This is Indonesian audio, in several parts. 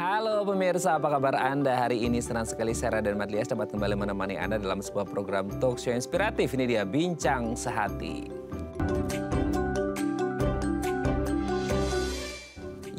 Halo pemirsa, apa kabar Anda? Hari ini senang sekali Sarah dan Madlias dapat kembali menemani Anda dalam sebuah program talk show inspiratif. Ini dia Bincang Sehati.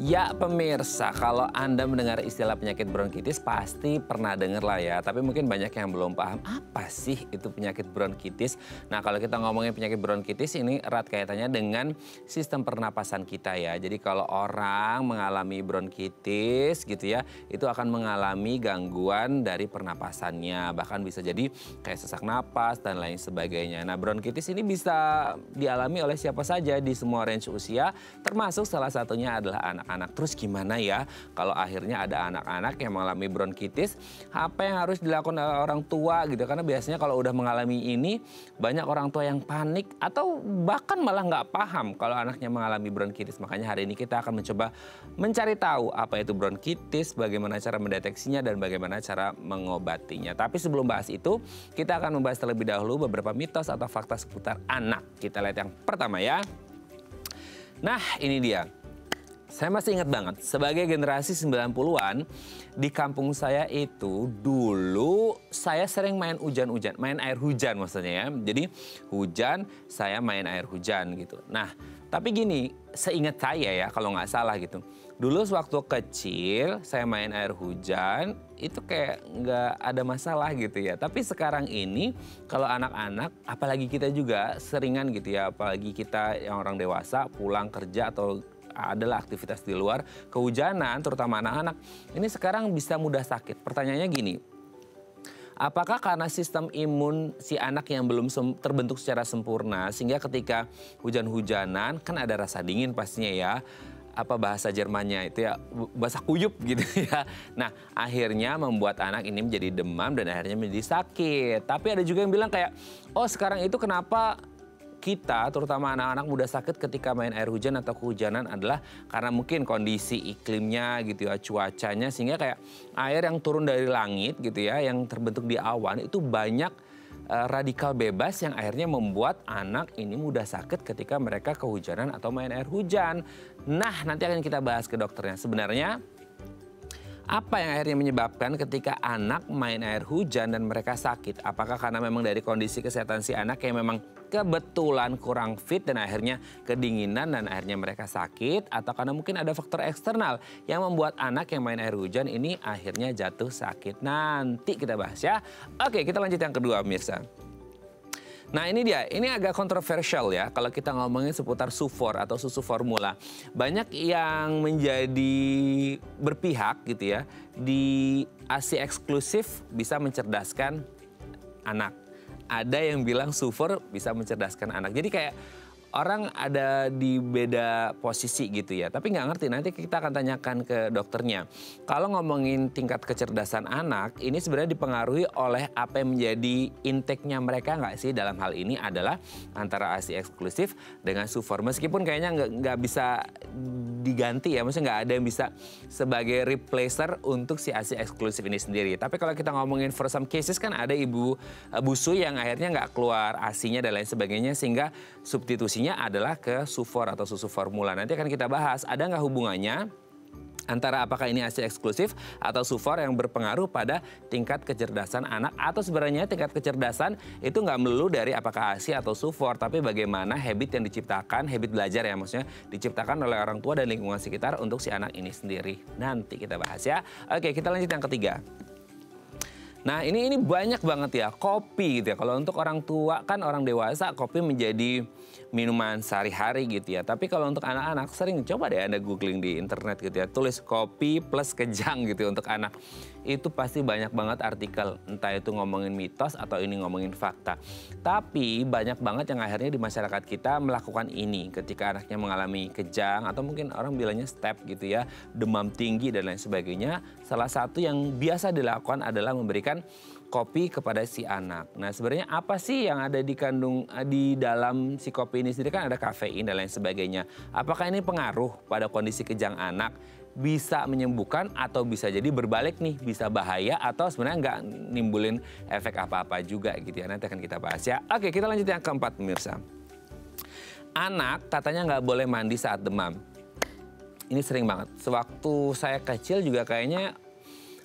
Ya pemirsa, kalau Anda mendengar istilah penyakit bronkitis pasti pernah dengar lah ya. Tapi mungkin banyak yang belum paham apa sih itu penyakit bronkitis. Nah kalau kita ngomongin penyakit bronkitis ini erat kaitannya dengan sistem pernapasan kita ya. Jadi kalau orang mengalami bronkitis gitu ya, itu akan mengalami gangguan dari pernapasannya. Bahkan bisa jadi kayak sesak napas dan lain sebagainya. Nah bronkitis ini bisa dialami oleh siapa saja di semua range usia, termasuk salah satunya adalah anak-anak. Terus gimana ya kalau akhirnya ada anak-anak yang mengalami bronkitis? Apa yang harus dilakukan oleh orang tua gitu? Karena biasanya kalau udah mengalami ini banyak orang tua yang panik atau bahkan malah nggak paham kalau anaknya mengalami bronkitis. Makanya hari ini kita akan mencoba mencari tahu apa itu bronkitis, bagaimana cara mendeteksinya dan bagaimana cara mengobatinya. Tapi sebelum bahas itu, kita akan membahas terlebih dahulu beberapa mitos atau fakta seputar anak. Kita lihat yang pertama ya. Nah ini dia. Saya masih ingat banget, sebagai generasi 90-an, di kampung saya itu dulu saya sering main hujan-hujan, main air hujan maksudnya ya. Jadi hujan, saya main air hujan gitu. Nah, tapi gini, seingat saya ya kalau nggak salah gitu. Dulu waktu kecil saya main air hujan, itu kayak nggak ada masalah gitu ya. Tapi sekarang ini kalau anak-anak, apalagi kita juga seringan gitu ya, apalagi kita yang orang dewasa pulang kerja atau adalah aktivitas di luar, kehujanan terutama anak-anak ini sekarang bisa mudah sakit. Pertanyaannya gini, apakah karena sistem imun si anak yang belum terbentuk secara sempurna sehingga ketika hujan-hujanan kan ada rasa dingin pastinya ya, apa bahasa Jermannya itu ya, basah kuyup gitu ya. Nah akhirnya membuat anak ini menjadi demam dan akhirnya menjadi sakit. Tapi ada juga yang bilang kayak, oh sekarang itu kenapa kita terutama anak-anak mudah sakit ketika main air hujan atau kehujanan adalah karena mungkin kondisi iklimnya gitu ya, cuacanya, sehingga kayak air yang turun dari langit gitu ya, yang terbentuk di awan itu banyak radikal bebas yang akhirnya membuat anak ini mudah sakit ketika mereka kehujanan atau main air hujan. Nah nanti akan kita bahas ke dokternya. Sebenarnya apa yang akhirnya menyebabkan ketika anak main air hujan dan mereka sakit? Apakah karena memang dari kondisi kesehatan si anak yang memang kebetulan kurang fit dan akhirnya kedinginan dan akhirnya mereka sakit? Atau karena mungkin ada faktor eksternal yang membuat anak yang main air hujan ini akhirnya jatuh sakit? Nanti kita bahas ya. Oke, kita lanjut yang kedua pemirsa. Nah ini dia, ini agak kontroversial ya kalau kita ngomongin seputar sufor atau susu formula. Banyak yang menjadi berpihak gitu ya, di ASI eksklusif bisa mencerdaskan anak. Ada yang bilang sufor bisa mencerdaskan anak. Jadi kayak orang ada di beda posisi gitu ya. Tapi nggak ngerti, nanti kita akan tanyakan ke dokternya. Kalau ngomongin tingkat kecerdasan anak, ini sebenarnya dipengaruhi oleh apa yang menjadi intake-nya mereka nggak sih? Dalam hal ini adalah antara ASI eksklusif dengan sufor. Meskipun kayaknya nggak bisa diganti ya, maksudnya nggak ada yang bisa sebagai replacer untuk si ASI eksklusif ini sendiri. Tapi kalau kita ngomongin for some cases kan ada ibu busui yang akhirnya nggak keluar ASI-nya dan lain sebagainya, sehingga substitusinya adalah ke sufor atau susu formula. Nanti akan kita bahas ada nggak hubungannya antara apakah ini ASI eksklusif atau sufor yang berpengaruh pada tingkat kecerdasan anak, atau sebenarnya tingkat kecerdasan itu nggak melulu dari apakah ASI atau sufor, tapi bagaimana habit yang diciptakan, habit belajar ya maksudnya diciptakan oleh orang tua dan lingkungan sekitar untuk si anak ini sendiri. Nanti kita bahas ya. Oke, kita lanjut yang ketiga. Nah ini banyak banget ya, kopi gitu ya. Kalau untuk orang tua kan orang dewasa kopi menjadi minuman sehari-hari gitu ya. Tapi kalau untuk anak-anak sering coba deh Anda googling di internet gitu ya. Tulis kopi plus kejang gitu ya untuk anak. Itu pasti banyak banget artikel, entah itu ngomongin mitos atau ini ngomongin fakta. Tapi banyak banget yang akhirnya di masyarakat kita melakukan ini ketika anaknya mengalami kejang atau mungkin orang bilangnya step gitu ya, demam tinggi dan lain sebagainya. Salah satu yang biasa dilakukan adalah memberikan kopi kepada si anak. Nah sebenarnya apa sih yang ada di dalam si kopi ini sendiri? Kan ada kafein dan lain sebagainya. Apakah ini pengaruh pada kondisi kejang anak? Bisa menyembuhkan atau bisa jadi berbalik nih, bisa bahaya atau sebenarnya nggak nimbulin efek apa-apa juga gitu ya. Nanti akan kita bahas ya. Oke, kita lanjut yang keempat pemirsa. Anak katanya nggak boleh mandi saat demam. ini sering banget. Sewaktu saya kecil juga kayaknya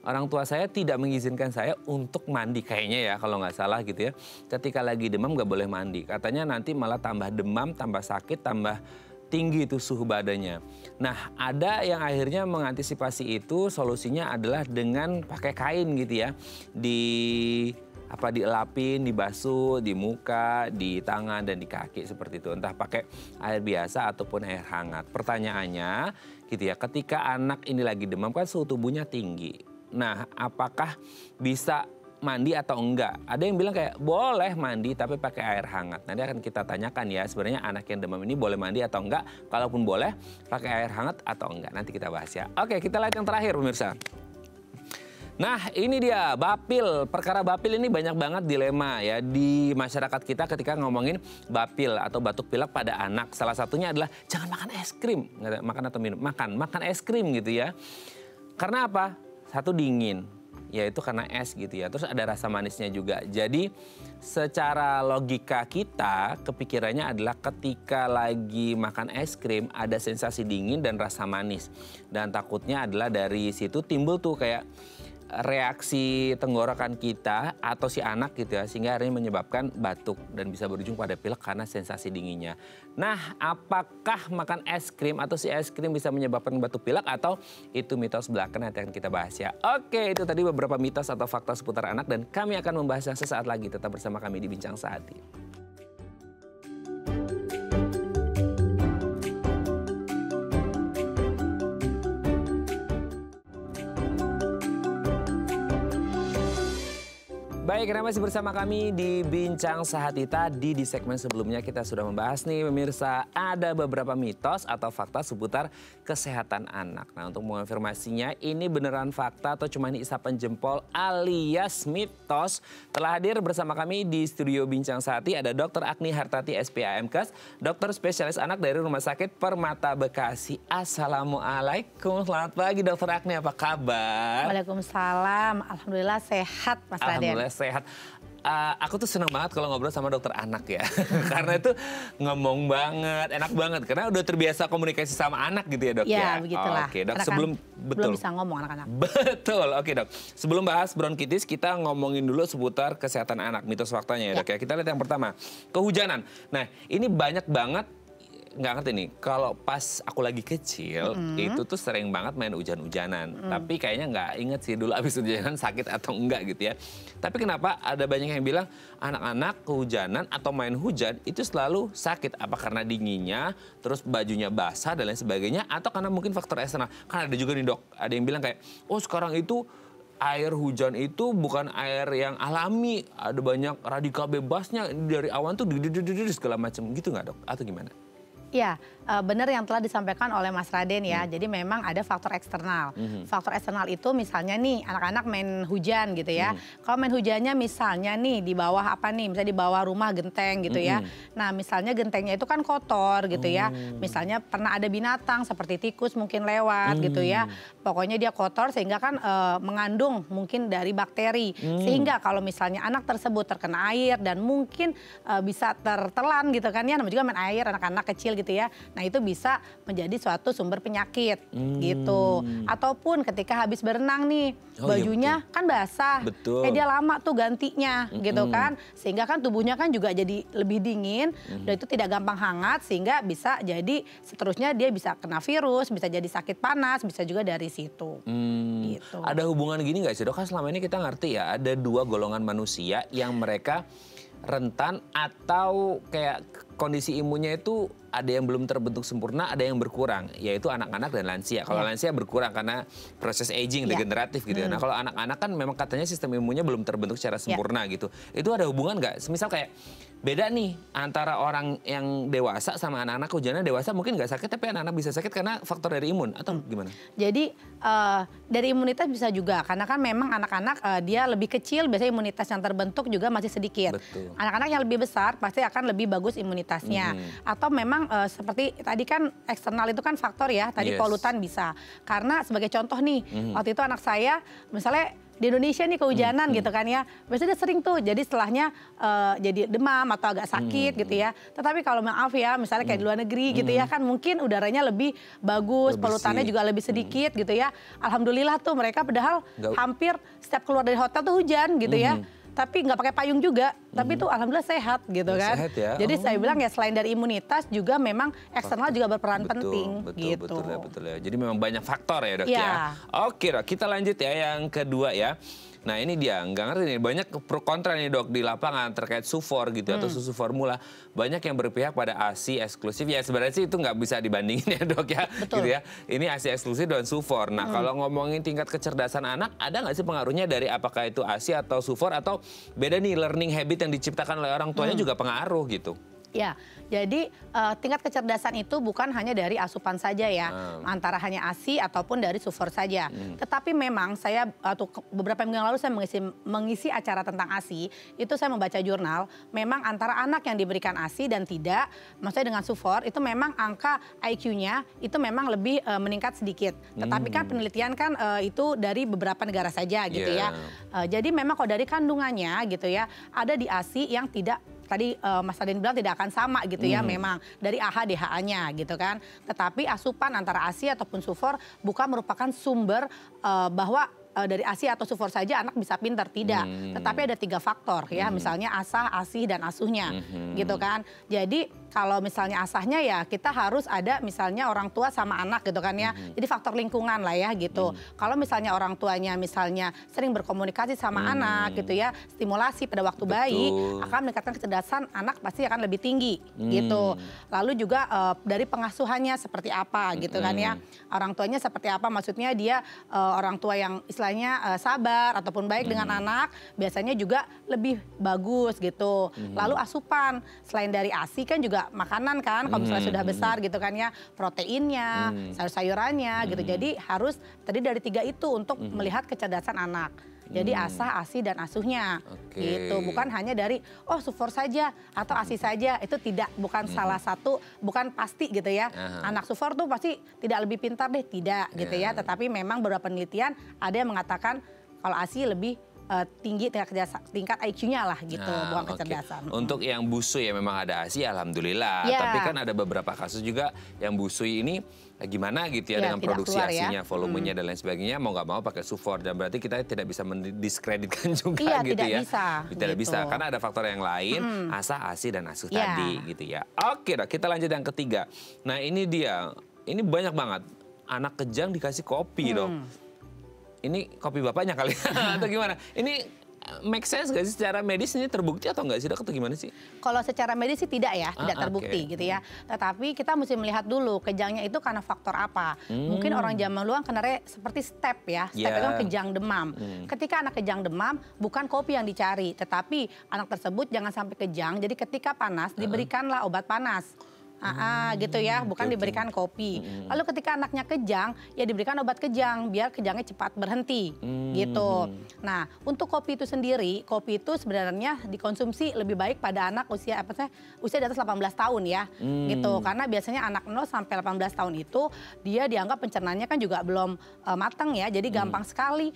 orang tua saya tidak mengizinkan saya untuk mandi kayaknya ya kalau nggak salah gitu ya. Ketika lagi demam nggak boleh mandi. Katanya nanti malah tambah demam, tambah sakit, tambah tinggi itu suhu badannya. Nah, ada yang akhirnya mengantisipasi itu, solusinya adalah dengan pakai kain gitu ya. Dielapin, dibasuh di muka, di tangan dan di kaki seperti itu. Entah pakai air biasa ataupun air hangat. Pertanyaannya gitu ya, ketika anak ini lagi demam kan suhu tubuhnya tinggi. Nah, apakah bisa mandi atau enggak? Ada yang bilang kayak boleh mandi tapi pakai air hangat. Nanti akan kita tanyakan ya sebenarnya anak yang demam ini boleh mandi atau enggak. Kalaupun boleh pakai air hangat atau enggak. Nanti kita bahas ya. Oke, kita lihat yang terakhir pemirsa. Nah, ini dia bapil. Perkara bapil ini banyak banget dilema ya di masyarakat kita ketika ngomongin bapil atau batuk pilek pada anak. Salah satunya adalah jangan makan es krim. Makan atau minum? Makan es krim gitu ya. Karena apa? Satu dingin, yaitu karena es gitu ya. Terus ada rasa manisnya juga. Jadi secara logika kita kepikirannya adalah ketika lagi makan es krim ada sensasi dingin dan rasa manis. Dan takutnya adalah dari situ timbul tuh kayak reaksi tenggorokan kita atau si anak gitu ya, sehingga akhirnya menyebabkan batuk dan bisa berujung pada pilek karena sensasi dinginnya. Nah, apakah makan es krim atau si es krim bisa menyebabkan batuk pilek atau itu mitos belaka? Nanti akan kita bahas ya. Oke, itu tadi beberapa mitos atau fakta seputar anak dan kami akan membahasnya sesaat lagi. Tetap bersama kami di Bincang Sehati. Baik, karena masih bersama kami di Bincang Sehati. Tadi di segmen sebelumnya kita sudah membahas nih pemirsa, ada beberapa mitos atau fakta seputar kesehatan anak. Nah, untuk mengonfirmasinya ini beneran fakta atau cuma ini isapan jempol alias mitos, telah hadir bersama kami di studio Bincang Sehati ada Dr. Agni Hartati SPAMKes, dokter spesialis anak dari Rumah Sakit Permata Bekasi. Assalamualaikum, selamat pagi Dr. Agni, apa kabar? Waalaikumsalam, alhamdulillah sehat Mas Raden. Alhamdulillah sehat. Aku tuh seneng banget kalau ngobrol sama dokter anak ya. Karena itu ngomong banget, enak banget. Karena udah terbiasa komunikasi sama anak gitu ya dok ya? Iya, begitulah. Oke dok, belum bisa ngomong anak-anak. Betul, oke dok. Sebelum bahas bronkitis, kita ngomongin dulu seputar kesehatan anak, mitos faktanya ya dok ya. Kita lihat yang pertama, kehujanan. Nah ini banyak banget, nggak ngerti nih, kalau pas aku lagi kecil itu tuh sering banget main hujan-hujanan. Tapi kayaknya nggak inget sih dulu abis hujanan sakit atau enggak gitu ya. Tapi kenapa ada banyak yang bilang anak-anak kehujanan atau main hujan itu selalu sakit? Apa karena dinginnya, terus bajunya basah dan lain sebagainya, atau karena mungkin faktor eksternal? Kan ada juga nih dok, ada yang bilang kayak, oh sekarang itu air hujan itu bukan air yang alami, ada banyak radikal bebasnya dari awan tuh segala macam gitu nggak dok? Atau gimana? Ya, benar yang telah disampaikan oleh Mas Raden ya. Jadi memang ada faktor eksternal. Faktor eksternal itu misalnya nih anak-anak main hujan gitu ya. Kalau main hujannya misalnya nih di bawah apa nih, misalnya di bawah rumah genteng gitu ya. Nah misalnya gentengnya itu kan kotor gitu ya. Misalnya pernah ada binatang seperti tikus mungkin lewat gitu ya. Pokoknya dia kotor sehingga kan mengandung mungkin dari bakteri. Sehingga kalau misalnya anak tersebut terkena air dan mungkin bisa tertelan gitu kan ya. Namanya juga main air anak-anak kecil gitu ya. Nah itu bisa menjadi suatu sumber penyakit gitu. Ataupun ketika habis berenang nih bajunya kan basah. Dia lama tuh gantinya gitu kan. Sehingga kan tubuhnya kan juga jadi lebih dingin. Dan itu tidak gampang hangat sehingga bisa jadi seterusnya dia bisa kena virus, bisa jadi sakit panas, bisa juga dari situ. Gitu. Ada hubungan gini nggak sih dok? Kan selama ini kita ngerti ya ada dua golongan manusia yang mereka rentan atau kayak kondisi imunnya itu ada yang belum terbentuk sempurna, ada yang berkurang, yaitu anak-anak dan lansia. Kalau lansia berkurang karena proses aging degeneratif gitu ya. Nah kalau anak-anak kan memang katanya sistem imunnya belum terbentuk secara sempurna gitu. Itu ada hubungan nggak? Misal kayak beda nih antara orang yang dewasa sama anak-anak kehujanan. Dewasa mungkin nggak sakit tapi anak-anak bisa sakit karena faktor dari imun atau gimana? Jadi dari imunitas bisa juga karena kan memang anak-anak dia lebih kecil biasanya imunitas yang terbentuk juga masih sedikit. Anak-anak yang lebih besar pasti akan lebih bagus imunitasnya. Atau memang seperti tadi kan eksternal itu kan faktor ya, tadi polutan bisa. Karena sebagai contoh nih, waktu itu anak saya misalnya di Indonesia nih kehujanan gitu kan ya. Biasanya sering tuh jadi setelahnya jadi demam atau agak sakit gitu ya. Tetapi kalau maaf ya misalnya kayak di luar negeri gitu ya kan mungkin udaranya lebih bagus, polutannya juga lebih sedikit gitu ya. Alhamdulillah tuh mereka padahal hampir setiap keluar dari hotel tuh hujan gitu ya. Tapi nggak pakai payung juga, tapi tuh alhamdulillah sehat gitu kan. Sehat ya? Jadi saya bilang ya selain dari imunitas juga memang eksternal juga berperan penting gitu. Betul ya. Jadi memang banyak faktor ya dok ya. Oke dok, kita lanjut ya yang kedua ya. Nah ini dia, nggak ngerti nih, banyak pro kontra nih dok di lapangan terkait sufor gitu atau susu formula. Banyak yang berpihak pada ASI eksklusif, ya sebenarnya sih itu nggak bisa dibandingin ya dok ya. Betul. Gitu ya. Ini ASI eksklusif dan sufor. Nah kalau ngomongin tingkat kecerdasan anak, ada nggak sih pengaruhnya dari apakah itu ASI atau sufor atau beda nih learning habit yang diciptakan oleh orang tuanya juga pengaruh gitu? Ya, jadi tingkat kecerdasan itu bukan hanya dari asupan saja ya, antara hanya ASI ataupun dari sufor saja. Tetapi memang saya beberapa minggu yang lalu saya mengisi acara tentang ASI, itu saya membaca jurnal, memang antara anak yang diberikan ASI dan tidak, maksudnya dengan sufor, itu memang angka IQ-nya itu memang lebih meningkat sedikit. Tetapi kan penelitian kan itu dari beberapa negara saja gitu ya. Jadi memang kalau dari kandungannya gitu ya, ada di ASI yang tidak tadi Mas Raden bilang tidak akan sama gitu ya memang dari AH DHA-nya gitu kan. Tetapi asupan antara ASI ataupun sufor bukan merupakan sumber bahwa dari ASI atau sufor saja anak bisa pintar, tidak. Tetapi ada 3 faktor ya, misalnya asah, asih, dan asuhnya gitu kan. Jadi kalau misalnya asahnya ya kita harus ada misalnya orang tua sama anak gitu kan ya. Jadi faktor lingkungan lah ya gitu. Kalau misalnya orang tuanya misalnya sering berkomunikasi sama anak gitu ya, stimulasi pada waktu bayi akan meningkatkan kecerdasan anak pasti akan lebih tinggi gitu. Lalu juga dari pengasuhannya seperti apa gitu kan ya. Orang tuanya seperti apa, maksudnya dia orang tua yang istilahnya sabar ataupun baik dengan anak, biasanya juga lebih bagus gitu. Lalu asupan, selain dari ASI kan juga makanan kan, kalau misalnya sudah besar gitu kan ya, proteinnya, sayur-sayurannya gitu. Jadi harus tadi dari 3 itu untuk melihat kecerdasan anak. Jadi asah, ASI, dan asuhnya gitu. Bukan hanya dari sufor saja atau ASI saja, itu tidak, bukan salah satu, bukan pasti gitu ya. Anak sufor tuh pasti tidak lebih pintar deh, tidak gitu ya. Tetapi memang beberapa penelitian ada yang mengatakan kalau ASI lebih tinggi tingkat IQ-nya lah gitu, bukan kecerdasan. Untuk yang busui ya memang ada ASI, alhamdulillah. Tapi kan ada beberapa kasus juga yang busui ini gimana gitu ya dengan produksi ASI-nya, volumenya dan lain sebagainya, mau nggak mau pakai sufor, dan berarti kita tidak bisa mendiskreditkan juga gitu ya. Tidak bisa, karena ada faktor yang lain, asah, ASI, dan asuh tadi gitu ya. Oke dok, kita lanjut yang ketiga. Nah ini dia, ini banyak banget anak kejang dikasih kopi dok. Ini kopi bapaknya kali atau gimana? Ini make sense gak sih secara medis, ini terbukti atau enggak sih dok, atau gimana sih? Kalau secara medis sih tidak ya, tidak terbukti gitu ya. Tetapi kita mesti melihat dulu kejangnya itu karena faktor apa. Mungkin orang zaman dulu kan kenalnya seperti step ya, step itu kan kejang demam. Ketika anak kejang demam, bukan kopi yang dicari, tetapi anak tersebut jangan sampai kejang. Jadi ketika panas diberikanlah obat panas. Gitu ya, bukan diberikan kopi. Lalu ketika anaknya kejang, ya diberikan obat kejang biar kejangnya cepat berhenti gitu. Nah, untuk kopi itu sendiri, kopi itu sebenarnya dikonsumsi lebih baik pada anak usia usia di atas 18 tahun ya, gitu. Karena biasanya anak 0 sampai 18 tahun itu dia dianggap pencernaannya kan juga belum matang ya, jadi gampang sekali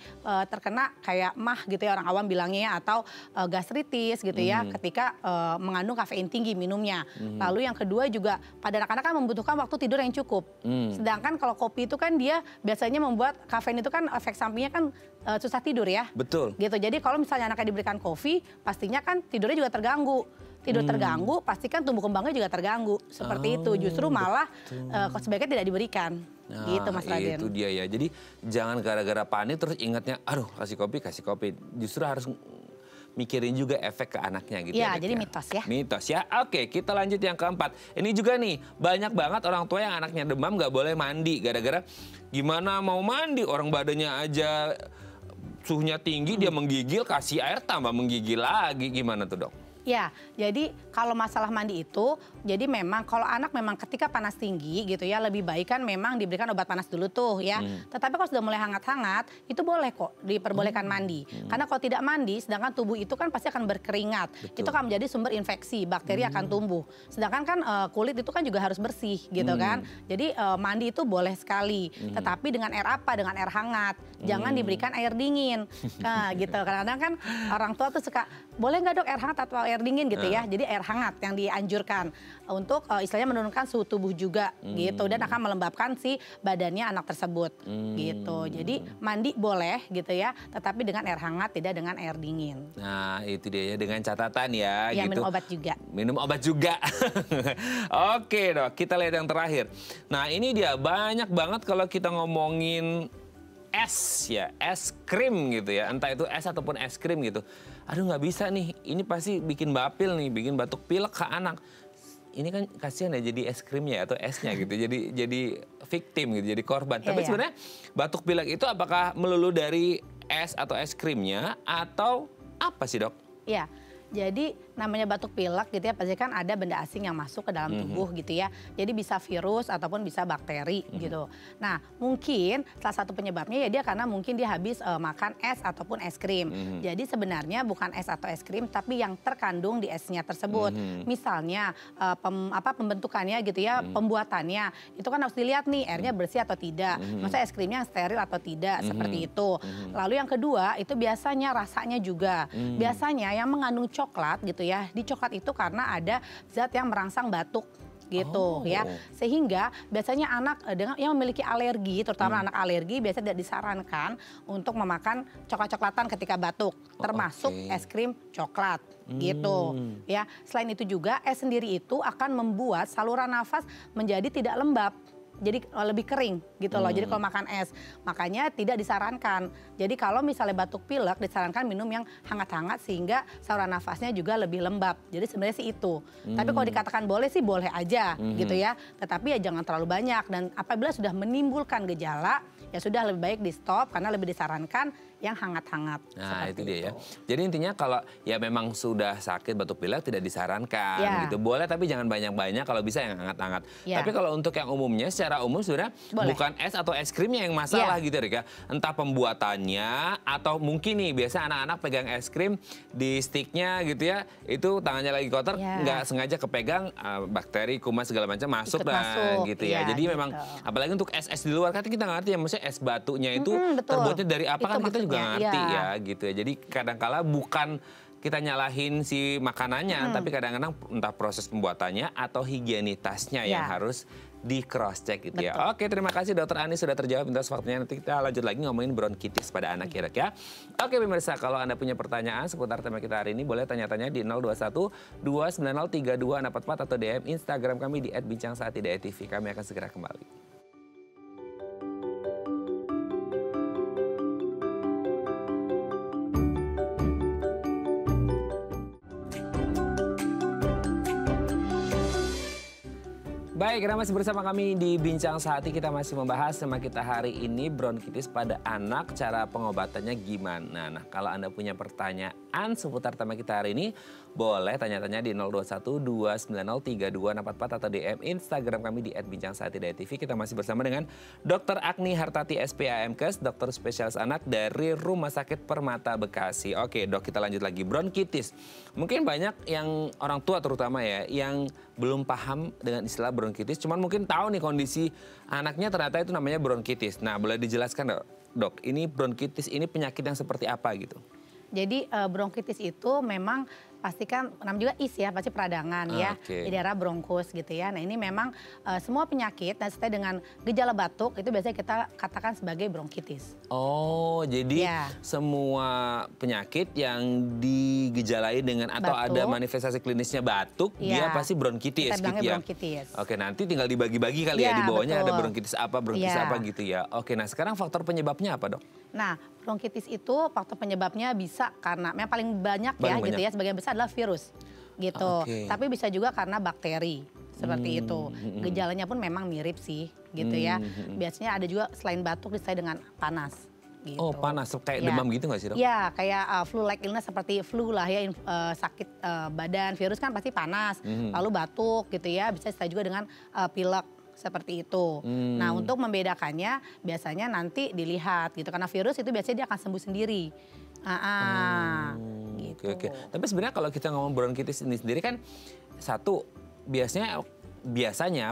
terkena kayak mah gitu ya orang awam bilangnya, atau gastritis gitu ya ketika mengandung kafein tinggi minumnya. Lalu yang kedua juga pada anak-anak kan membutuhkan waktu tidur yang cukup. Sedangkan kalau kopi itu kan dia biasanya membuat kafein itu kan efek sampingnya kan susah tidur ya. Betul. Gitu. Jadi kalau misalnya anaknya diberikan kopi, pastinya kan tidurnya juga terganggu. Tidur terganggu, pastikan tumbuh kembangnya juga terganggu. Seperti itu. Justru malah sebaiknya tidak diberikan. Gitu Mas Raden. Itu dia ya. Jadi jangan gara-gara panik terus ingatnya, aduh kasih kopi. Justru harus mikirin juga efek ke anaknya gitu ya. Jadi mitos ya. Mitos ya. Oke, kita lanjut yang keempat. Ini juga nih, banyak banget orang tua yang anaknya demam nggak boleh mandi. Gara-gara gimana mau mandi, orang badannya aja suhunya tinggi, dia menggigil, kasih air tambah menggigil lagi. Gimana tuh dok? Ya, jadi kalau masalah mandi itu, jadi memang kalau anak memang ketika panas tinggi gitu ya, lebih baik kan memang diberikan obat panas dulu tuh ya. Tetapi kalau sudah mulai hangat-hangat, itu boleh kok diperbolehkan mandi. Karena kalau tidak mandi, sedangkan tubuh itu kan pasti akan berkeringat. Betul. Itu akan menjadi sumber infeksi, bakteri akan tumbuh. Sedangkan kan kulit itu kan juga harus bersih gitu kan. Jadi mandi itu boleh sekali, tetapi dengan air apa? Dengan air hangat. Jangan diberikan air dingin. Nah, gitu. Kadang-kadang kan orang tua tuh suka, boleh nggak dok air hangat atau air dingin gitu ya. Jadi air hangat yang dianjurkan untuk istilahnya menurunkan suhu tubuh juga gitu, dan akan melembabkan si badannya anak tersebut gitu. Jadi mandi boleh gitu ya, tetapi dengan air hangat, tidak dengan air dingin. Nah itu dia ya, dengan catatan ya, Ya, gitu. minum obat juga. Minum obat juga. Oke dok, kita lihat yang terakhir. Nah ini dia, banyak banget kalau kita ngomongin es ya, es krim gitu ya. Entah itu es ataupun es krim gitu. Aduh nggak bisa nih, ini pasti bikin bapil nih, bikin batuk pilek ke anak. Ini kan kasihan ya jadi es krimnya atau esnya gitu. Jadi victim gitu, jadi korban. Tapi sebenarnya batuk pilek itu apakah melulu dari es atau es krimnya atau apa sih dok? Iya. Jadi namanya batuk pilek gitu ya, pasti kan ada benda asing yang masuk ke dalam tubuh gitu ya. Jadi bisa virus ataupun bisa bakteri gitu. Nah mungkin salah satu penyebabnya ya dia karena mungkin dia habis makan es ataupun es krim. Jadi sebenarnya bukan es atau es krim, tapi yang terkandung di esnya tersebut. Misalnya pembentukannya gitu ya, pembuatannya. Itu kan harus dilihat nih airnya bersih atau tidak. Maksudnya es krimnya yang steril atau tidak, seperti itu. Lalu yang kedua itu biasanya rasanya juga. Biasanya yang mengandung coklat gitu ya, di coklat itu karena ada zat yang merangsang batuk gitu ya, sehingga biasanya anak yang memiliki alergi, terutama anak alergi, biasanya tidak disarankan untuk memakan coklat-coklatan ketika batuk, termasuk es krim coklat gitu ya. Selain itu juga es sendiri itu akan membuat saluran nafas menjadi tidak lembab. Jadi lebih kering gitu loh. Jadi kalau makan es, makanya tidak disarankan. Jadi kalau misalnya batuk pilek, disarankan minum yang hangat-hangat sehingga saluran nafasnya juga lebih lembab. Jadi sebenarnya sih itu. Tapi kalau dikatakan boleh sih boleh aja gitu ya. Tetapi ya jangan terlalu banyak, dan apabila sudah menimbulkan gejala ya sudah lebih baik di stop, karena lebih disarankan yang hangat-hangat. Nah itu dia ya. Jadi intinya kalau ya memang sudah sakit batuk pilek tidak disarankan gitu. Boleh tapi jangan banyak-banyak, kalau bisa yang hangat-hangat. Tapi kalau untuk yang umumnya, secara umum sebenarnya bukan es atau es krimnya yang masalah gitu ya. Entah pembuatannya atau mungkin nih biasa anak-anak pegang es krim di sticknya gitu ya. Itu tangannya lagi kotor, nggak sengaja kepegang, bakteri, kuman segala macam masuk dan gitu ya. Jadi memang apalagi untuk es-es di luar kan kita nggak ngerti ya, maksudnya es batunya itu terbuatnya dari apa kan kita juga nggak ngerti ya gitu ya. Jadi kadang-kala bukan kita nyalahin si makanannya, tapi kadang-kadang entah proses pembuatannya atau higienitasnya yang harus di cross check gitu ya. Oke, terima kasih Dokter Ani sudah terjawab atas waktunya. Nanti kita lanjut lagi ngomongin bronkitis pada anak ya dok ya. Oke pemirsa, kalau Anda punya pertanyaan seputar tema kita hari ini, boleh tanya-tanya di 021 290 3244 atau DM Instagram kami di @bincangsaat.tv. Kami akan segera kembali. Baik, kita masih bersama kami di Bincang Sehati. Kita masih membahas tema kita hari ini, bronkitis pada anak, cara pengobatannya gimana. Nah, kalau Anda punya pertanyaan seputar tema kita hari ini, boleh tanya-tanya di 021 290 3244 atau DM Instagram kami di @bincangsaati.tv. Kita masih bersama dengan Dr. Agni Hartati SPAMKes, dokter spesialis anak dari Rumah Sakit Permata Bekasi. Oke dok, kita lanjut lagi. Bronkitis. Mungkin banyak yang orang tua terutama ya, yang belum paham dengan istilah bronkitis, cuman mungkin tahu nih kondisi anaknya ternyata itu namanya bronkitis. Nah, boleh dijelaskan dok, ini bronkitis ini penyakit yang seperti apa gitu? Jadi bronkitis itu memang pastikan namanya juga is ya, pasti peradangan ya di daerah bronkus gitu ya. Nah ini memang semua penyakit dan sesuai dengan gejala batuk itu biasanya kita katakan sebagai bronkitis. Oh, jadi semua penyakit yang digejalai dengan atau ada manifestasi klinisnya batuk, dia pasti bronkitis gitu ya. Bronkitis. Oke, nanti tinggal dibagi-bagi kali ya di bawahnya ada bronkitis apa gitu ya. Oke, nah sekarang faktor penyebabnya apa dok? Nah, bronkitis itu faktor penyebabnya bisa karena yang paling banyak gitu ya, sebagian besar adalah virus gitu. Tapi bisa juga karena bakteri seperti itu. Gejalanya pun memang mirip sih gitu ya. Biasanya ada juga selain batuk disertai dengan panas gitu. Oh panas, kayak Ya. demam gitu nggak sih dok? Ya, kayak flu-like illness seperti flu lah ya, sakit badan, virus kan pasti panas, lalu batuk gitu ya, bisa disertai juga dengan pilek seperti itu. Nah untuk membedakannya biasanya nanti dilihat gitu, karena virus itu biasanya dia akan sembuh sendiri. Gitu. Oke. Tapi sebenarnya kalau kita ngomong bronkitis ini sendiri kan satu biasanya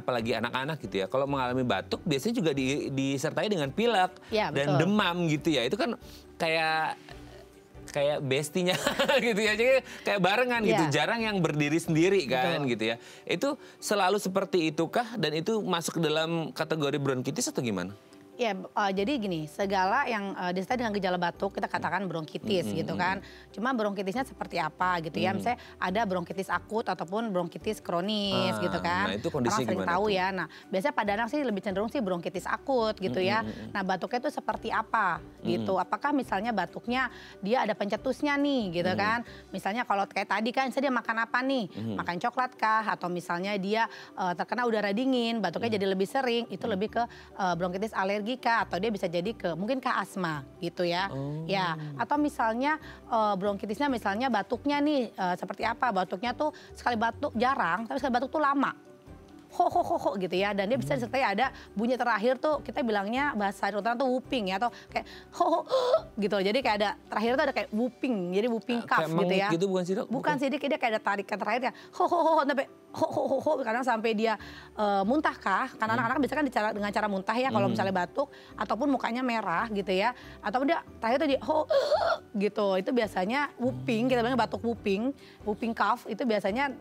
apalagi anak-anak gitu ya, kalau mengalami batuk biasanya juga disertai dengan pilek Ya, dan betul. demam gitu ya. Itu kan kayak bestinya gitu ya, jadi kayak barengan gitu, Ya. jarang yang berdiri sendiri kan Betul. gitu ya. Itu selalu seperti itukah dan itu masuk ke dalam kategori bronkitis atau gimana? Ya, jadi gini, segala yang disertai dengan gejala batuk kita katakan bronkitis gitu kan. Cuma bronkitisnya seperti apa gitu ya. Misalnya ada bronkitis akut ataupun bronkitis kronis gitu kan. Nah, itu kondisinya Orang sering gimana tahu tuh? ya. Nah, biasanya pada anak sih lebih cenderung sih bronkitis akut gitu ya. Nah, batuknya itu seperti apa gitu. Apakah misalnya batuknya dia ada pencetusnya nih gitu kan. Misalnya kalau kayak tadi kan misalnya dia makan apa nih? Makan coklat kah? Atau misalnya dia terkena udara dingin, batuknya jadi lebih sering, itu lebih ke bronkitis alergi kah, atau dia bisa jadi ke mungkin ke asma gitu ya. Ya, atau misalnya bronkitisnya misalnya batuknya nih seperti apa? Batuknya tuh sekali batuk jarang, tapi sekali batuk tuh lama. Ho gitu ya, dan dia bisa disertai ada bunyi terakhir tuh kita bilangnya bahasa kedokteran tuh whooping ya, atau kayak ho gitu. Jadi kayak ada terakhir tuh ada kayak whooping, jadi whooping cough Kayak gitu menguk ya. gitu bukan sih dok? Bukan sih, dia kayak ada tarikan terakhirnya ho sampai ho kadang sampai dia muntah kah, karena anak-anak biasanya kan dengan cara muntah ya kalau misalnya batuk, ataupun mukanya merah gitu ya, ataupun dia terakhir tuh dia ho gitu. Itu biasanya whooping, kita bilangnya batuk whooping cough. Itu biasanya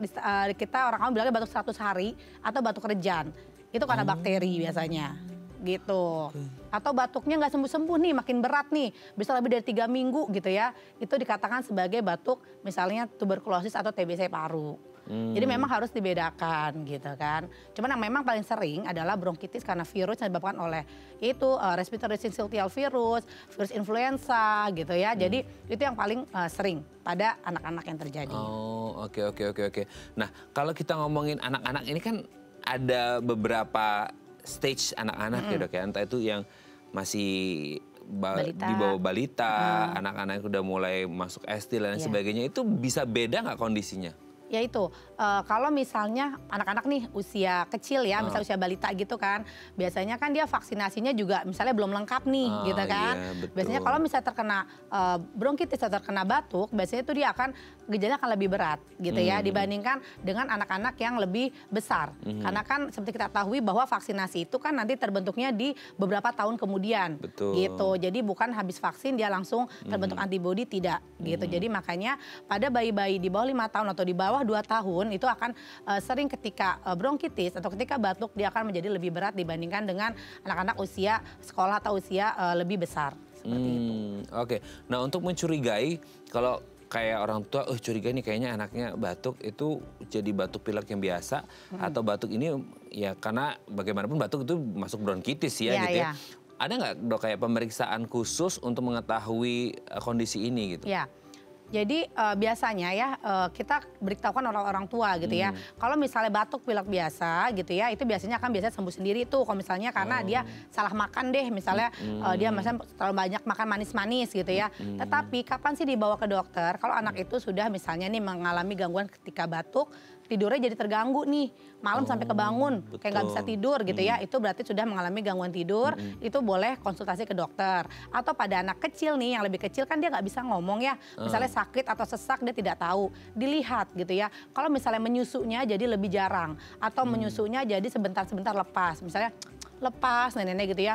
kita orang bilangnya batuk 100 hari atau batuk rejan. Itu karena bakteri biasanya gitu. Atau batuknya nggak sembuh-sembuh nih, makin berat nih, bisa lebih dari 3 minggu gitu ya. Itu dikatakan sebagai batuk misalnya tuberkulosis atau TBC paru. Jadi memang harus dibedakan gitu kan. Cuman yang memang paling sering adalah bronkitis karena virus yang disebabkan oleh itu respiratory syncytial virus, virus influenza gitu ya. Jadi itu yang paling sering pada anak-anak yang terjadi. Oh, oke. Nah, kalau kita ngomongin anak-anak ini kan ada beberapa stage anak-anak ya dok ya. Entah itu yang masih Balita. di bawah balita, anak-anak yang udah mulai masuk SD dan lain Iya. sebagainya. Itu bisa beda nggak kondisinya? Ya itu, kalau misalnya anak-anak nih usia kecil ya, misalnya usia balita gitu kan, biasanya kan dia vaksinasinya juga misalnya belum lengkap nih gitu kan. Iya, betul. Biasanya kalau misalnya terkena bronkitis atau terkena batuk, biasanya itu dia akan gejalanya akan lebih berat gitu ya dibandingkan dengan anak-anak yang lebih besar. Karena kan seperti kita ketahui bahwa vaksinasi itu kan nanti terbentuknya di beberapa tahun kemudian. Betul. Gitu. Jadi bukan habis vaksin dia langsung terbentuk antibodi, tidak gitu. Jadi makanya pada bayi-bayi di bawah 5 tahun atau di bawah 2 tahun itu akan sering ketika bronkitis atau ketika batuk dia akan menjadi lebih berat dibandingkan dengan anak-anak usia sekolah atau usia lebih besar seperti itu. Oke. Nah, untuk mencurigai kalau kayak orang tua, curiga nih kayaknya anaknya batuk itu jadi batuk pilek yang biasa atau batuk ini ya karena bagaimanapun batuk itu masuk bronkitis ya Iya, gitu ya. iya. Ada nggak dok kayak pemeriksaan khusus untuk mengetahui kondisi ini gitu? Ya. Jadi biasanya ya kita beritahukan orang-orang tua gitu ya. Kalau misalnya batuk pilek biasa gitu ya, itu biasanya sembuh sendiri tuh. Kalau misalnya karena dia salah makan deh, misalnya dia misalnya terlalu banyak makan manis-manis gitu ya. Tetapi kapan sih dibawa ke dokter? Kalau anak itu sudah misalnya nih mengalami gangguan ketika batuk, tidurnya jadi terganggu nih, malam sampai kebangun, kayak nggak bisa tidur gitu ya, itu berarti sudah mengalami gangguan tidur, itu boleh konsultasi ke dokter. Atau pada anak kecil nih, yang lebih kecil kan dia nggak bisa ngomong ya, misalnya sakit atau sesak dia tidak tahu, dilihat gitu ya. Kalau misalnya menyusunya jadi lebih jarang, atau menyusunya jadi sebentar-sebentar lepas, misalnya lepas nenek-nenek gitu ya,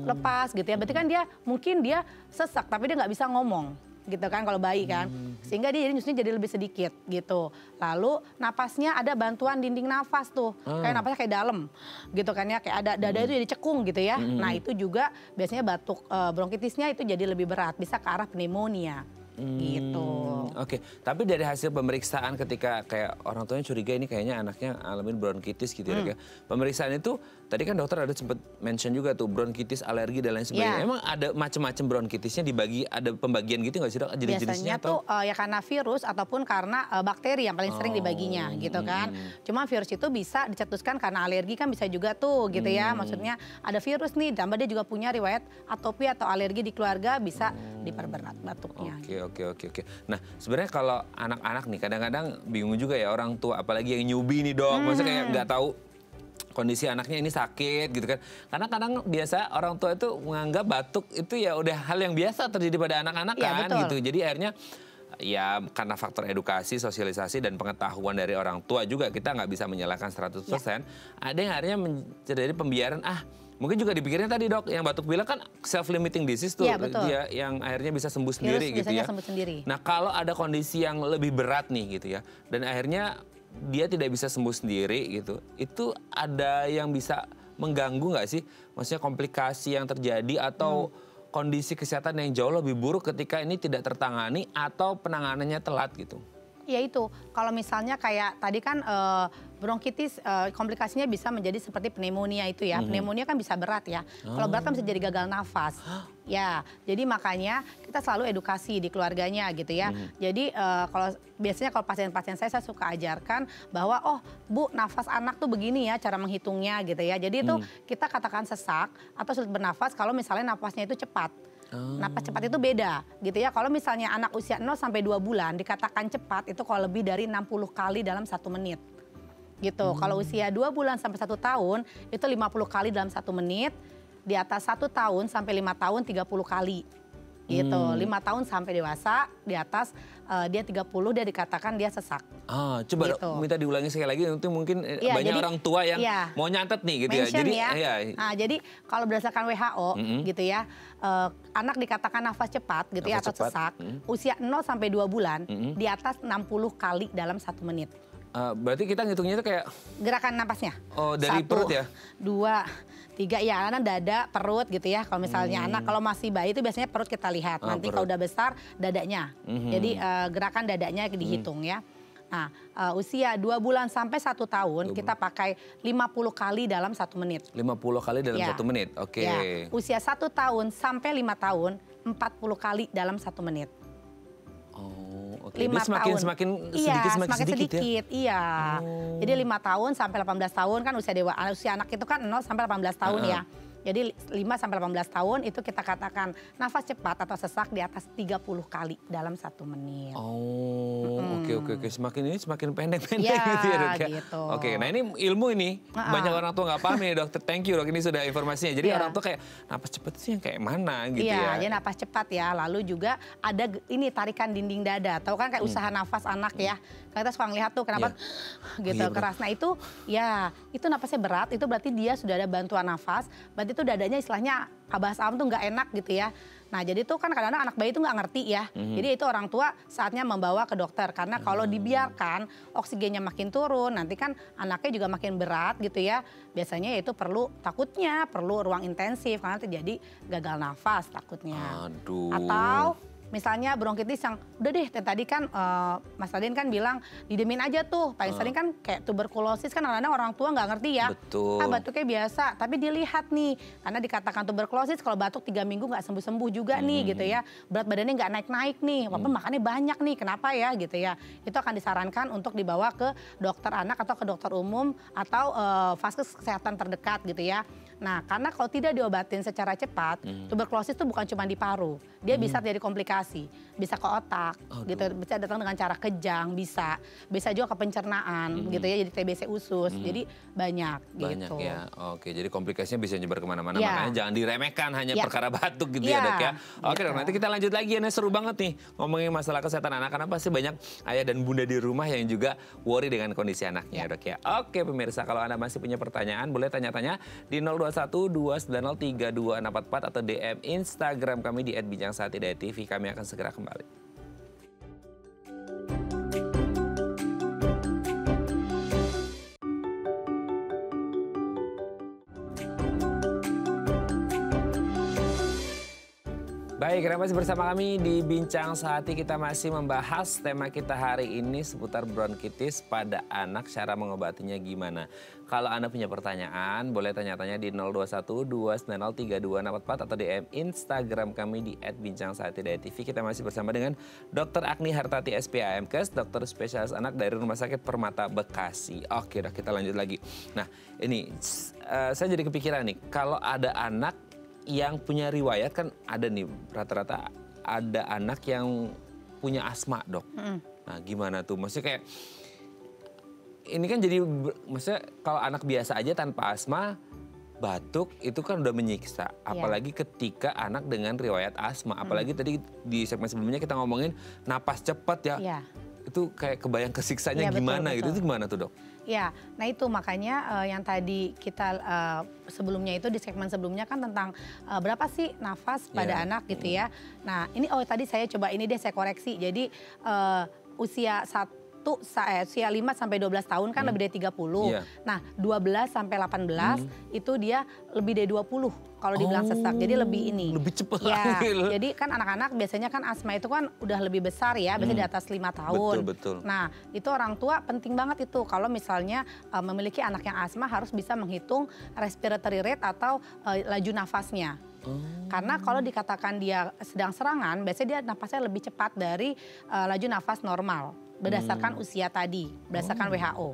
lepas gitu ya, berarti kan dia mungkin dia sesak tapi dia nggak bisa ngomong. Gitu kan kalau bayi kan, sehingga dia jadi nyusunya jadi lebih sedikit gitu. Lalu napasnya ada bantuan dinding nafas tuh, kayak napasnya kayak dalam gitu kan ya, kayak ada dada itu jadi cekung gitu ya. Nah itu juga biasanya batuk bronkitisnya itu jadi lebih berat, bisa ke arah pneumonia gitu. Oke, tapi dari hasil pemeriksaan ketika kayak orang tuanya curiga ini kayaknya anaknya alamin bronkitis gitu ya, dok ya. Pemeriksaan itu tadi kan dokter ada sempat mention juga tuh bronkitis, alergi dan lain sebagainya. Emang ada macam-macam bronkitisnya dibagi, ada pembagian gitu nggak sih dok? Biasanya tuh ya karena virus ataupun karena bakteri yang paling sering dibaginya gitu kan. Cuma virus itu bisa dicetuskan karena alergi kan bisa juga tuh gitu ya. Maksudnya ada virus nih, tambah dia juga punya riwayat atopi atau alergi di keluarga, bisa diperberat batuknya. Oke. Nah sebenarnya kalau anak-anak nih kadang-kadang bingung juga ya orang tua, apalagi yang newbie nih dok. Maksudnya kayak nggak tahu kondisi anaknya ini sakit gitu kan. Karena kadang biasa orang tua itu menganggap batuk itu ya udah hal yang biasa terjadi pada anak-anak kan gitu. Jadi akhirnya ya karena faktor edukasi, sosialisasi dan pengetahuan dari orang tua juga kita nggak bisa menyalahkan 100%. Ada yang akhirnya terjadi pembiaran, mungkin juga dipikirnya tadi dok, yang batuk pilek kan self-limiting disease tuh, dia yang akhirnya bisa sembuh sendiri gitu ya. Sembuh sendiri. Nah kalau ada kondisi yang lebih berat nih gitu ya, dan akhirnya dia tidak bisa sembuh sendiri gitu, itu ada yang bisa mengganggu nggak sih? Maksudnya komplikasi yang terjadi atau kondisi kesehatan yang jauh lebih buruk ketika ini tidak tertangani atau penanganannya telat gitu? Ya itu, kalau misalnya kayak tadi kan bronkitis komplikasinya bisa menjadi seperti pneumonia itu ya. Pneumonia kan bisa berat ya. Kalau berat kan bisa jadi gagal nafas. Ya, jadi makanya kita selalu edukasi di keluarganya gitu ya. Jadi kalau biasanya kalau pasien-pasien saya suka ajarkan bahwa oh Bu, nafas anak tuh begini ya cara menghitungnya gitu ya. Jadi itu kita katakan sesak atau sulit bernafas kalau misalnya nafasnya itu cepat. Napas cepat itu beda gitu ya. Kalau misalnya anak usia 0 sampai 2 bulan dikatakan cepat itu kalau lebih dari 60 kali dalam 1 menit. Gitu. Kalau usia 2 bulan sampai 1 tahun itu 50 kali dalam 1 menit. Di atas 1 tahun sampai 5 tahun 30 kali. Gitu. 5 tahun sampai dewasa di atas dia 30 dia dikatakan dia sesak. Coba gitu. minta diulangi sekali lagi nanti mungkin banyak jadi, orang tua yang mau nyantet nih gitu mention ya. Jadi jadi kalau berdasarkan WHO gitu ya, anak dikatakan nafas cepat gitu nafas ya atau sesak usia 0 sampai 2 bulan di atas 60 kali dalam 1 menit. Berarti kita ngitungnya itu kayak gerakan napasnya. Oh, dari 1, perut ya? 2, 3 ya, karena dada, perut gitu ya. Kalau misalnya anak kalau masih bayi itu biasanya perut kita lihat. Nanti kalau udah besar dadanya. Jadi gerakan dadanya dihitung ya. Nah, usia 2 bulan sampai 1 tahun kita pakai 50 kali dalam 1 menit. 50 kali dalam 1 menit. Oke. Ya. Usia 1 tahun sampai 5 tahun 40 kali dalam 1 menit. Oke. 5 tahun. Semakin sedikit ya? Iya. Jadi 5 tahun sampai 18 tahun kan usia anak itu kan 0 sampai 18 tahun ya. Jadi 5 sampai 18 tahun itu kita katakan nafas cepat atau sesak di atas 30 kali dalam 1 menit. Oke. Semakin pendek-pendek gitu ya dok ya. Gitu. Oke, nah ini ilmu ini banyak orang tua nggak paham nih dokter. Thank you dok, ini sudah informasinya. Jadi orang tua kayak nafas cepat sih yang kayak mana gitu ya. Iya, jadi nafas cepat ya. Lalu juga ada ini tarikan dinding dada. Tahu kan kayak usaha nafas anak ya. Kita suka ngelihat tuh kenapa gitu keras. Nah itu itu nafasnya berat. Itu berarti dia sudah ada bantuan nafas. Berarti itu dadanya istilahnya kabas awam tuh nggak enak gitu ya. Nah jadi tuh kan kadang-kadang anak bayi itu nggak ngerti ya. Jadi itu orang tua saatnya membawa ke dokter. Karena kalau dibiarkan oksigennya makin turun, nanti kan anaknya juga makin berat gitu ya. Biasanya itu takutnya perlu ruang intensif karena terjadi gagal nafas takutnya. Atau misalnya bronkitis yang udah deh tadi kan Mas Raden kan bilang didemin aja tuh. Paling sering kan kayak tuberkulosis kan kadang-kadang orang tua nggak ngerti ya. Betul. Batuknya biasa tapi dilihat nih karena dikatakan tuberkulosis kalau batuk 3 minggu nggak sembuh-sembuh juga nih gitu ya. Berat badannya nggak naik-naik nih walaupun makannya banyak nih kenapa ya gitu ya. Itu akan disarankan untuk dibawa ke dokter anak atau ke dokter umum atau vaskes kesehatan terdekat gitu ya. Nah karena kalau tidak diobatin secara cepat tuberkulosis itu bukan cuma di paru. Dia bisa terjadi komplikasi, bisa ke otak, gitu, bisa datang dengan cara kejang, bisa juga ke pencernaan, gitu ya, jadi TBC usus, jadi banyak gitu. Ya, oke, jadi komplikasinya bisa nyebar kemana-mana, makanya jangan diremehkan hanya perkara batuk gitu ya dok ya. Oke dok, nanti kita lanjut lagi, ini seru banget nih ngomongin masalah kesehatan anak, karena pasti banyak ayah dan bunda di rumah yang juga worry dengan kondisi anaknya dok ya. Oke pemirsa, kalau Anda masih punya pertanyaan, boleh tanya-tanya di 021-290-3244 atau DM Instagram kami di @bincang-saat-tidak-tv. Kami akan segera kembali. Baik, masih bersama kami di Bincang Sehati. Kita masih membahas tema kita hari ini seputar bronkitis pada anak, cara mengobatinya gimana. Kalau Anda punya pertanyaan, boleh tanya-tanya di 021-290-3244 atau DM Instagram kami di @bincang_sehati_tv. Kita masih bersama dengan Dr. Agni Hartati SPAMKes, dokter spesialis anak dari Rumah Sakit Permata Bekasi. Oke, kita lanjut lagi. Nah, ini saya jadi kepikiran nih, kalau ada anak yang punya riwayat, kan ada nih rata-rata ada anak yang punya asma, dok. Nah gimana tuh? Maksudnya kayak ini kan jadi, maksudnya kalau anak biasa aja tanpa asma, batuk itu kan udah menyiksa. Apalagi ketika anak dengan riwayat asma. Apalagi tadi di segmen sebelumnya kita ngomongin napas cepat ya. Itu kayak kebayang kesiksanya gimana gitu. Itu gimana tuh, dok? Ya, nah itu makanya yang tadi kita sebelumnya itu di segmen sebelumnya kan tentang berapa sih nafas pada anak gitu ya. Nah ini tadi saya coba ini deh saya koreksi. Jadi usia 5 sampai 12 tahun kan lebih dari 30. Nah 12 sampai 18 itu dia lebih dari 20 kalau dibilang sesak. Jadi lebih ini. Lebih cepat. Ya, jadi kan anak-anak biasanya kan asma itu kan udah lebih besar ya, biasanya di atas 5 tahun. Betul. Nah itu orang tua penting banget itu kalau misalnya memiliki anak yang asma harus bisa menghitung respiratory rate atau laju nafasnya. Karena kalau dikatakan dia sedang serangan, biasanya dia nafasnya lebih cepat dari laju nafas normal. Berdasarkan usia tadi, berdasarkan WHO.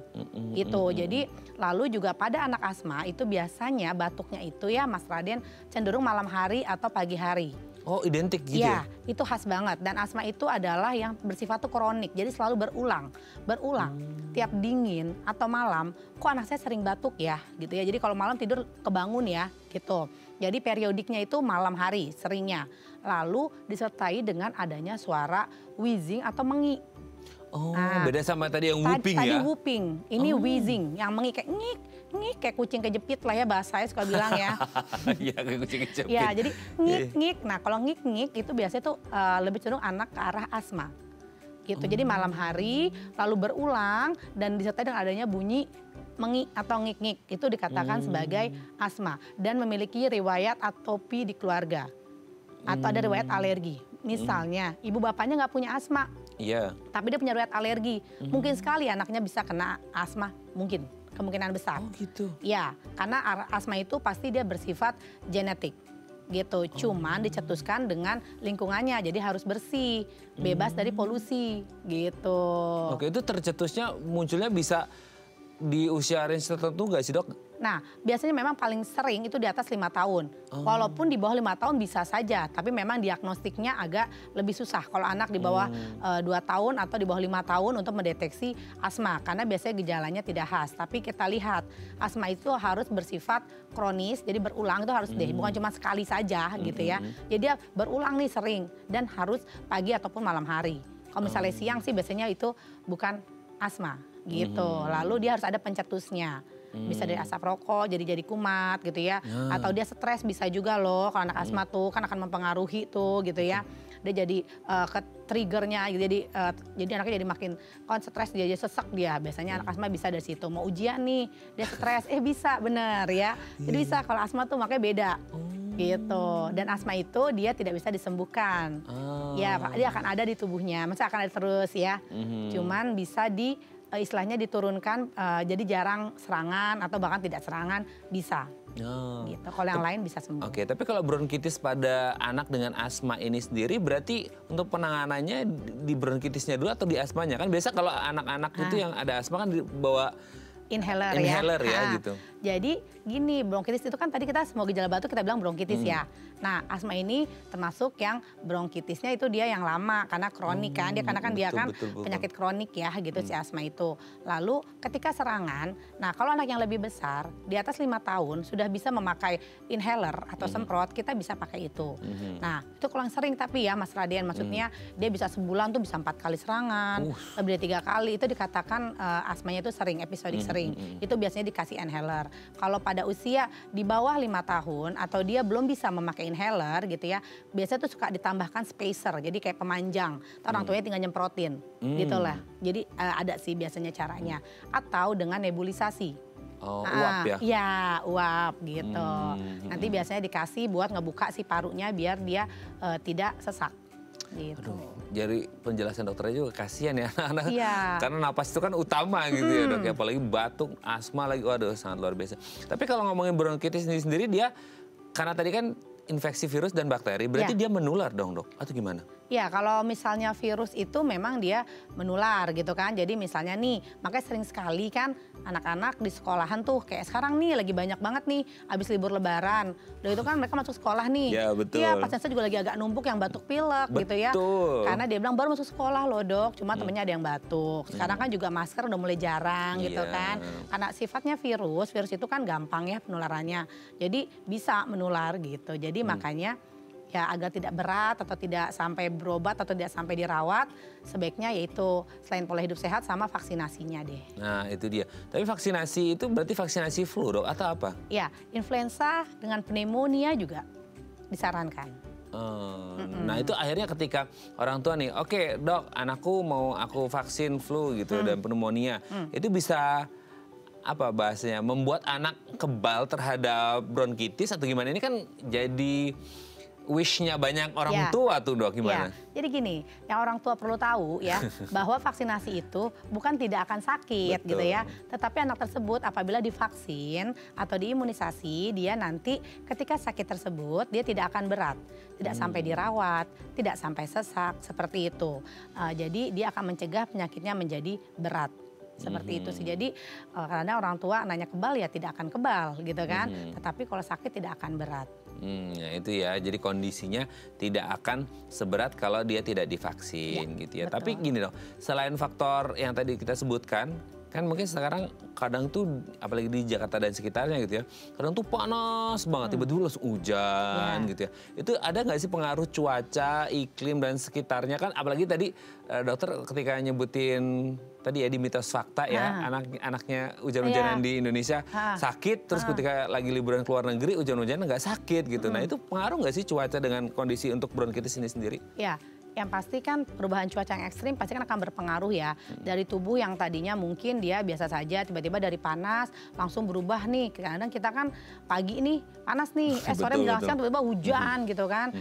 Itu. Jadi lalu juga pada anak asma itu biasanya batuknya itu ya Mas Raden cenderung malam hari atau pagi hari. Oh identik gitu ya? Itu khas banget. Dan asma itu adalah yang bersifat tuh kronik. Jadi selalu berulang. Tiap dingin atau malam, kok anak saya sering batuk ya gitu ya. Jadi kalau malam tidur kebangun ya gitu. Jadi periodiknya itu malam hari seringnya. Lalu disertai dengan adanya suara wheezing atau mengi. Oh, beda sama tadi yang whooping ya? Tadi whooping, ini wheezing, yang mengi kayak ngik, kayak kucing kejepit lah ya bahasa saya suka bilang ya. Iya, kayak kucing kejepit. Ya, jadi ngik. Nah, kalau ngik itu biasanya tuh lebih cenderung anak ke arah asma. Gitu. Jadi malam hari lalu berulang dan disertai dengan adanya bunyi mengi atau ngik-ngik. Itu dikatakan sebagai asma dan memiliki riwayat atopi di keluarga. Atau ada riwayat alergi. Misalnya, ibu bapaknya nggak punya asma. Iya. Tapi dia punya riwayat alergi. Mungkin sekali anaknya bisa kena asma, mungkin. Kemungkinan besar. Oh gitu? Ya, karena asma itu pasti dia bersifat genetik. Gitu, cuman dicetuskan dengan lingkungannya. Jadi harus bersih, bebas dari polusi. Gitu. Oke, itu tercetusnya munculnya bisa di usia range tertentu nggak sih, dok? Nah, biasanya memang paling sering itu di atas 5 tahun. Walaupun di bawah 5 tahun bisa saja, tapi memang diagnostiknya agak lebih susah. Kalau anak di bawah 2 tahun atau di bawah 5 tahun untuk mendeteksi asma. Karena biasanya gejalanya tidak khas. Tapi kita lihat, asma itu harus bersifat kronis, jadi berulang itu harus deh. Bukan cuma sekali saja gitu ya. Jadi dia berulang nih sering dan harus pagi ataupun malam hari. Kalau misalnya siang sih biasanya itu bukan asma gitu. Lalu dia harus ada pencetusnya. Bisa dari asap rokok, jadi kumat gitu ya. Atau dia stres bisa juga loh kalau anak asma tuh kan akan mempengaruhi tuh gitu ya. Dia jadi ke triggernya gitu. Jadi anaknya jadi makin kalau stres dia jadi sesak dia. Biasanya anak asma bisa dari situ. Mau ujian nih, dia stres, bisa bener ya. Jadi bisa kalau asma tuh makanya beda. Gitu. Dan asma itu dia tidak bisa disembuhkan. Ya, dia akan ada di tubuhnya. Masa akan ada terus ya. Cuman bisa istilahnya diturunkan jadi jarang serangan atau bahkan tidak serangan bisa. Gitu. Kalau yang lain bisa sembuh. Oke, tapi kalau bronkitis pada anak dengan asma ini sendiri berarti untuk penanganannya di bronkitisnya dulu atau di asmanya? Kan biasa kalau anak-anak itu yang ada asma kan dibawa inhaler ya gitu. Jadi gini, bronkitis itu kan tadi kita semua gejala batuk kita bilang bronkitis ya. Nah, asma ini termasuk yang bronkitisnya itu dia yang lama karena kronik kan. Dia karena kan dia kan penyakit kronik ya gitu si asma itu. Lalu ketika serangan, nah kalau anak yang lebih besar di atas 5 tahun sudah bisa memakai inhaler atau semprot, kita bisa pakai itu. Nah, itu kalau yang sering tapi ya Mas Raden, maksudnya dia bisa sebulan tuh bisa 4 kali serangan, lebih dari 3 kali. Itu dikatakan asmanya itu sering, episodik sering. Itu biasanya dikasih inhaler. Kalau pada usia di bawah 5 tahun atau dia belum bisa memakai inhaler gitu ya, biasanya tuh suka ditambahkan spacer, jadi kayak pemanjang. Orang tuanya tinggal nyemprotin, gitu lah. Jadi ada sih biasanya caranya. Atau dengan nebulisasi. Oh, uap ya? Iya, uap gitu. Nanti biasanya dikasih buat ngebuka si parunya biar dia tidak sesak. Gitu. Aduh, jadi penjelasan dokternya juga kasihan ya anak-anak. Iya. Karena napas itu kan utama gitu ya dok. Apalagi batuk, asma lagi, waduh sangat luar biasa. Tapi kalau ngomongin bronkitis ini sendiri dia, karena tadi kan infeksi virus dan bakteri, berarti dia menular dong dok? Atau gimana? Ya, kalau misalnya virus itu memang dia menular gitu kan. Jadi misalnya nih, makanya sering sekali kan anak-anak di sekolahan tuh kayak sekarang nih lagi banyak banget nih abis libur lebaran. Udah itu kan mereka masuk sekolah nih. Ya betul. Iya, pasiennya juga lagi agak numpuk yang batuk pilek gitu ya. Karena dia bilang baru masuk sekolah loh dok, cuma temennya ada yang batuk. Sekarang kan juga masker udah mulai jarang gitu kan. Karena sifatnya virus itu kan gampang ya penularannya. Jadi bisa menular gitu. Jadi makanya ya agar tidak berat atau tidak sampai berobat atau tidak sampai dirawat, sebaiknya yaitu selain pola hidup sehat sama vaksinasinya deh. Nah itu dia. Tapi vaksinasi itu berarti vaksinasi flu dok atau apa? Ya, influenza dengan pneumonia juga disarankan. Nah itu akhirnya ketika orang tua nih, oke dok anakku mau aku vaksin flu gitu dan pneumonia, itu bisa apa bahasanya membuat anak kebal terhadap bronkitis atau gimana? Ini kan jadi wish-nya banyak orang tua tuh dok, gimana? Jadi gini, yang orang tua perlu tahu ya bahwa vaksinasi itu bukan tidak akan sakit gitu ya. Tetapi anak tersebut apabila divaksin atau diimunisasi, dia nanti ketika sakit tersebut dia tidak akan berat. Tidak sampai dirawat, tidak sampai sesak, seperti itu. Jadi dia akan mencegah penyakitnya menjadi berat. Seperti itu sih. Jadi karena orang tua nanya kebal ya tidak akan kebal gitu kan. Tetapi kalau sakit tidak akan berat. Ya itu ya, jadi kondisinya tidak akan seberat kalau dia tidak divaksin gitu ya. Betul. Tapi gini dong, selain faktor yang tadi kita sebutkan, kan mungkin sekarang kadang tuh apalagi di Jakarta dan sekitarnya gitu ya, kadang tuh panas banget, tiba-tiba langsung hujan gitu ya. Itu ada nggak sih pengaruh cuaca, iklim dan sekitarnya kan? Apalagi tadi dokter ketika nyebutin tadi ya di mitos fakta ya, anaknya hujan-hujanan di Indonesia sakit, terus ketika lagi liburan ke luar negeri hujan-hujanan nggak sakit gitu. Nah itu pengaruh nggak sih cuaca dengan kondisi untuk bronkitis ini sendiri? Ya. Yang pasti kan perubahan cuaca yang ekstrim pasti kan akan berpengaruh ya. Dari tubuh yang tadinya mungkin dia biasa saja, tiba-tiba dari panas langsung berubah nih. Kadang kita kan pagi nih panas nih, sore menjelang siang tiba-tiba hujan gitu kan.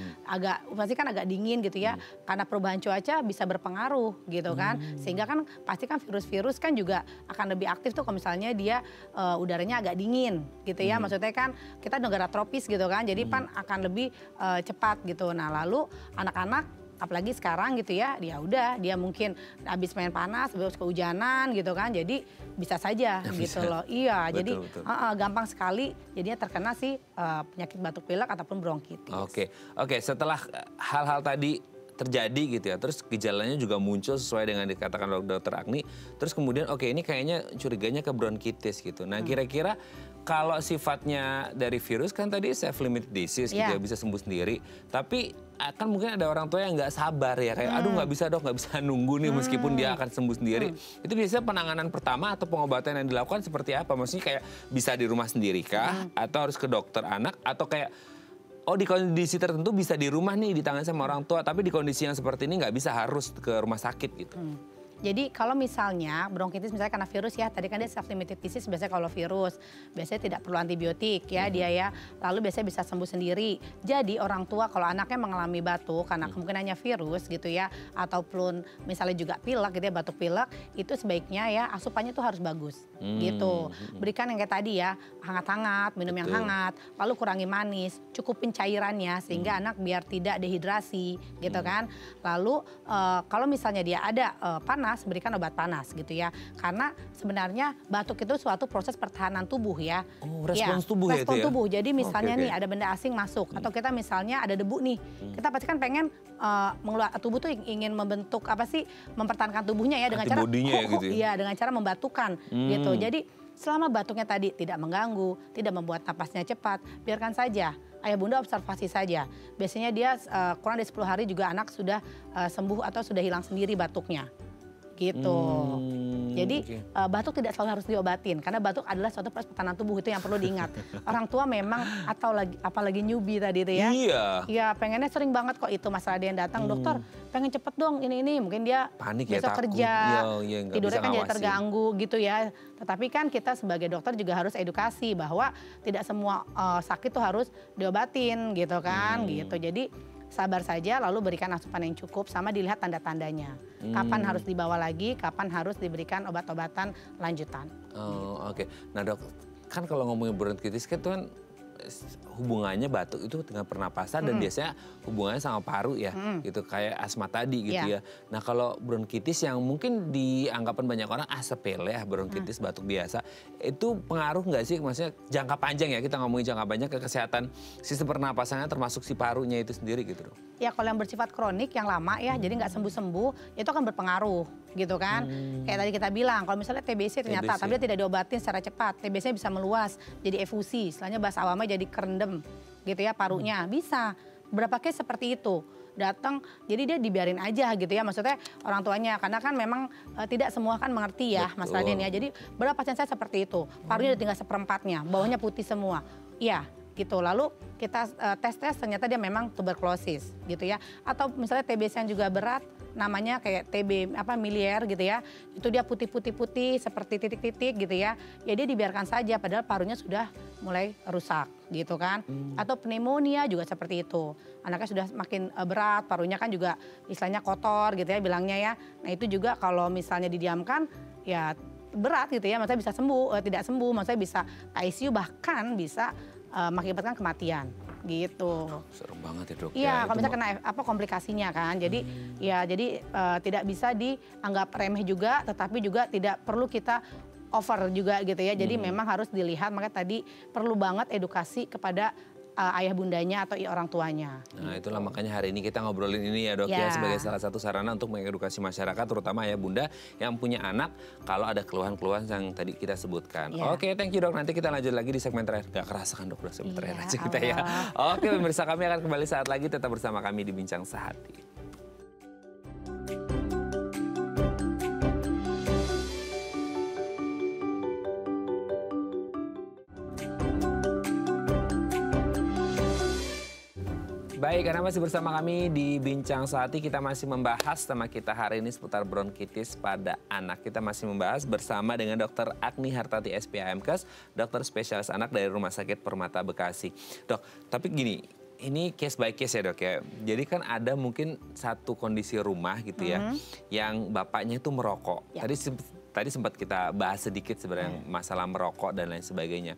Pasti kan agak dingin gitu ya. Karena perubahan cuaca bisa berpengaruh gitu kan. Sehingga kan pasti kan virus-virus kan juga akan lebih aktif tuh kalau misalnya dia udaranya agak dingin gitu ya. Maksudnya kan kita negara tropis gitu kan. Jadi kan akan lebih cepat gitu. Nah lalu anak-anak apalagi sekarang gitu ya, dia udah dia mungkin habis main panas, habis kehujanan gitu kan, jadi bisa saja gitu loh. Iya, jadi gampang sekali jadinya terkena si penyakit batuk pilek ataupun bronkitis. Oke, setelah hal-hal tadi terjadi gitu ya, terus gejalanya juga muncul sesuai dengan dikatakan dokter Agni, terus kemudian ini kayaknya curiganya ke bronkitis gitu. Nah kira-kira kalau sifatnya dari virus kan tadi self-limited disease gitu ya, bisa sembuh sendiri. Tapi akan mungkin ada orang tua yang nggak sabar ya, kayak aduh nggak bisa dok, nggak bisa nunggu nih meskipun dia akan sembuh sendiri. Itu biasanya penanganan pertama atau pengobatan yang dilakukan seperti apa? Maksudnya kayak bisa di rumah sendiri kah? Atau harus ke dokter anak? Atau kayak di kondisi tertentu bisa di rumah nih ditangani sama orang tua, tapi di kondisi yang seperti ini nggak bisa harus ke rumah sakit gitu. Jadi kalau misalnya bronkitis misalnya karena virus ya, tadi kan dia self-limited disease biasanya kalau virus. Biasanya tidak perlu antibiotik ya dia ya, lalu biasanya bisa sembuh sendiri. Jadi orang tua kalau anaknya mengalami batuk karena kemungkinannya virus gitu ya, ataupun misalnya juga pilek gitu ya, batuk pilek, itu sebaiknya ya asupannya tuh harus bagus gitu. Berikan yang kayak tadi ya, hangat-hangat, minum yang hangat, lalu kurangi manis, cukupin cairannya sehingga anak biar tidak dehidrasi gitu kan. Lalu kalau misalnya dia ada panas, berikan obat panas gitu ya. Karena sebenarnya batuk itu suatu proses pertahanan tubuh ya. Respons tubuh ya itu ya? Respons tubuh. Jadi misalnya nih ada benda asing masuk atau kita misalnya ada debu nih. Kita pasti kan pengen tubuh tuh ingin membentuk mempertahankan tubuhnya ya dengan cara gitu ya? dengan cara membatukan gitu. Jadi selama batuknya tadi tidak mengganggu, tidak membuat napasnya cepat, biarkan saja. Ayah bunda observasi saja. Biasanya dia kurang dari 10 hari juga anak sudah sembuh atau sudah hilang sendiri batuknya. Gitu. Jadi batuk tidak selalu harus diobatin karena batuk adalah suatu proses pertahanan tubuh, itu yang perlu diingat. Orang tua memang atau apalagi newbie tadi itu ya. Iya. Ya pengennya sering banget kok itu Mas Raden datang, dokter pengen cepet dong ini mungkin dia panik besok ya, kerja, tidurnya kan jadi ngawasin. terganggu gitu ya. Tetapi kan kita sebagai dokter juga harus edukasi bahwa tidak semua sakit tuh harus diobatin gitu kan gitu. Jadi sabar saja lalu berikan asupan yang cukup sama dilihat tanda-tandanya. Kapan harus dibawa lagi, kapan harus diberikan obat-obatan lanjutan. Oh, oke. Nah dok, kan kalau ngomongin bronkitis kan itu kan hubungannya batuk itu dengan pernapasan dan biasanya hubungannya sama paru ya, gitu kayak asma tadi gitu ya. Nah kalau bronkitis yang mungkin dianggapan banyak orang sepele ya bronkitis batuk biasa, itu pengaruh nggak sih, maksudnya jangka panjang ya, kita ngomongin jangka panjang ke kesehatan sistem pernapasannya termasuk si parunya itu sendiri gitu dok? Ya kalau yang bersifat kronik yang lama ya, jadi nggak sembuh-sembuh, itu akan berpengaruh gitu kan. Kayak tadi kita bilang, kalau misalnya TBC ternyata, tapi dia tidak diobatin secara cepat, TBC bisa meluas jadi efusi, istilahnya bahasa awamnya jadi kerendem gitu ya parunya, bisa. Beberapa case seperti itu. Datang, jadi dia dibiarin aja gitu ya, maksudnya orang tuanya, karena kan memang tidak semua kan mengerti ya Mas Raden ya. Jadi berapa pasien saya seperti itu, parunya udah tinggal seperempatnya, bawahnya putih semua. Iya. Gitu, lalu kita tes ternyata dia memang tuberkulosis gitu ya, atau misalnya TBC yang juga berat namanya kayak TB miliar gitu ya, itu dia putih-putih seperti titik-titik gitu ya, ya dia dibiarkan saja padahal parunya sudah mulai rusak gitu kan. Atau pneumonia juga seperti itu, anaknya sudah makin berat, parunya kan juga istilahnya kotor gitu ya bilangnya ya. Nah itu juga kalau misalnya didiamkan ya berat gitu ya, maksudnya bisa sembuh, tidak sembuh, maksudnya bisa ICU bahkan bisa mengakibatkan kematian gitu. Serem banget ya dok. Iya, kalau misalnya kena komplikasinya kan. Jadi ya jadi tidak bisa dianggap remeh juga, tetapi juga tidak perlu kita over juga gitu ya. Jadi memang harus dilihat, makanya tadi perlu banget edukasi kepada ayah bundanya atau orang tuanya. Nah itulah makanya hari ini kita ngobrolin ini ya dok ya, sebagai salah satu sarana untuk mengedukasi masyarakat terutama ayah bunda yang punya anak kalau ada keluhan-keluhan yang tadi kita sebutkan. Oke, thank you dok, nanti kita lanjut lagi di segmen terakhir. Gak kerasa kan dok, udah segmen terakhir aja kita ya. Oke pemirsa, kami akan kembali saat lagi, tetap bersama kami di Bincang Sehati. Baik, karena masih bersama kami di Bincang Sehati, kita masih membahas tema kita hari ini seputar bronkitis pada anak. Kita masih membahas bersama dengan Dr. Agni Hartati SPAMKes, dokter spesialis anak dari Rumah Sakit Permata Bekasi. Dok, tapi gini, ini case by case ya dok ya. Jadi kan ada mungkin satu kondisi rumah gitu ya, yang bapaknya itu merokok. Tadi sempat kita bahas sedikit sebenarnya masalah merokok dan lain sebagainya.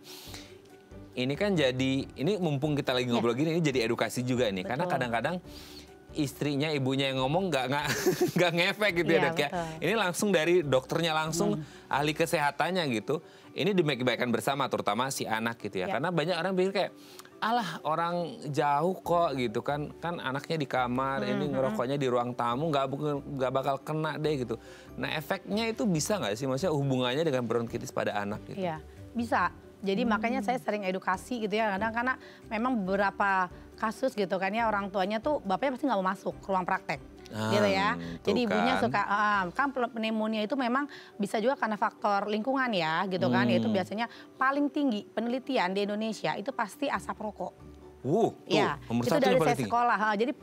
Ini kan jadi, ini mumpung kita lagi ngobrol gini, ini jadi edukasi juga nih. Karena kadang-kadang istrinya, ibunya yang ngomong nggak ngefek gitu ya dok ya. Ini langsung dari dokternya langsung, ahli kesehatannya gitu. Ini demi kebaikan bersama, terutama si anak gitu ya. Karena banyak orang pikir kayak, alah orang jauh kok gitu kan. Kan anaknya di kamar, ini ngerokoknya di ruang tamu, nggak bakal kena deh gitu. Nah efeknya itu bisa nggak sih, maksudnya hubungannya dengan bronkitis pada anak gitu? Iya, bisa. Jadi makanya saya sering edukasi gitu ya, kadang karena memang beberapa kasus gitu kan ya, orang tuanya tuh bapaknya pasti nggak mau masuk ke ruang praktek gitu ya. Jadi ibunya suka, kan pneumonia itu memang bisa juga karena faktor lingkungan ya gitu kan, yaitu biasanya paling tinggi penelitian di Indonesia itu pasti asap rokok. Ya, itu dari saya sekolah. Jadi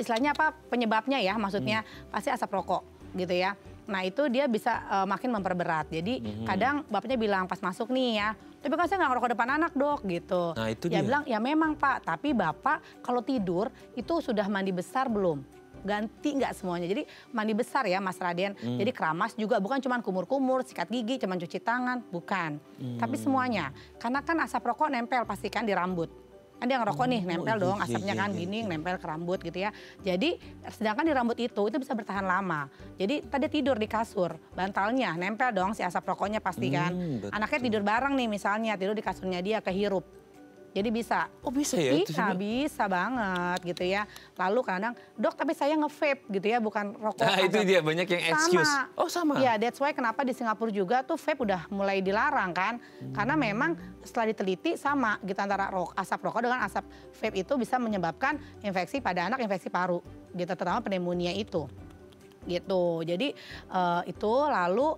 istilahnya apa penyebabnya ya, maksudnya pasti asap rokok gitu ya. Nah itu dia bisa makin memperberat. Jadi kadang bapaknya bilang pas masuk nih ya, tapi kan saya nggak ngerokok depan anak dok gitu. Nah itu dia bilang ya memang pak, tapi bapak kalau tidur itu sudah mandi besar belum? Ganti nggak semuanya. Jadi mandi besar ya Mas Raden. Jadi keramas juga, bukan cuma kumur-kumur, sikat gigi, cuma cuci tangan, bukan. Tapi semuanya. Karena kan asap rokok nempel pastikan di rambut. Kan dia ngerokok nih, nempel dong asapnya kan gini, nempel ke rambut gitu ya. Jadi sedangkan di rambut itu bisa bertahan lama. Jadi tadi tidur di kasur, bantalnya nempel dong si asap rokoknya pasti kan. Anaknya tidur bareng nih misalnya, tidur di kasurnya dia kehirup. Jadi bisa. Oh bisa ya? Bisa banget gitu ya. Lalu kadang, dok tapi saya nge-vape gitu ya, bukan rokok. Nah itu dia, banyak yang excuse. Oh sama? Ya that's why kenapa di Singapura juga tuh vape udah mulai dilarang kan. Karena memang setelah diteliti sama gitu antara asap rokok dengan asap vape itu bisa menyebabkan infeksi pada anak, infeksi paru gitu, terutama pneumonia itu. Gitu, jadi itu lalu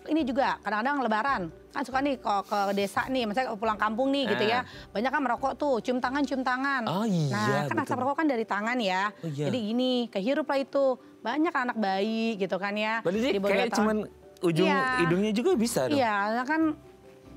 Ini juga kadang-kadang Lebaran kan suka nih ke desa nih, misalnya pulang kampung nih gitu ya, banyak kan merokok tuh, cium tangan. Oh iya, Nah kan asap rokok kan dari tangan ya, Oh, iya. jadi gini kehirup lah itu, banyak anak bayi gitu kan ya. Berarti di bawah kayak 2 tahun. cuman ujung Iya. hidungnya juga bisa dong? Iya, karena kan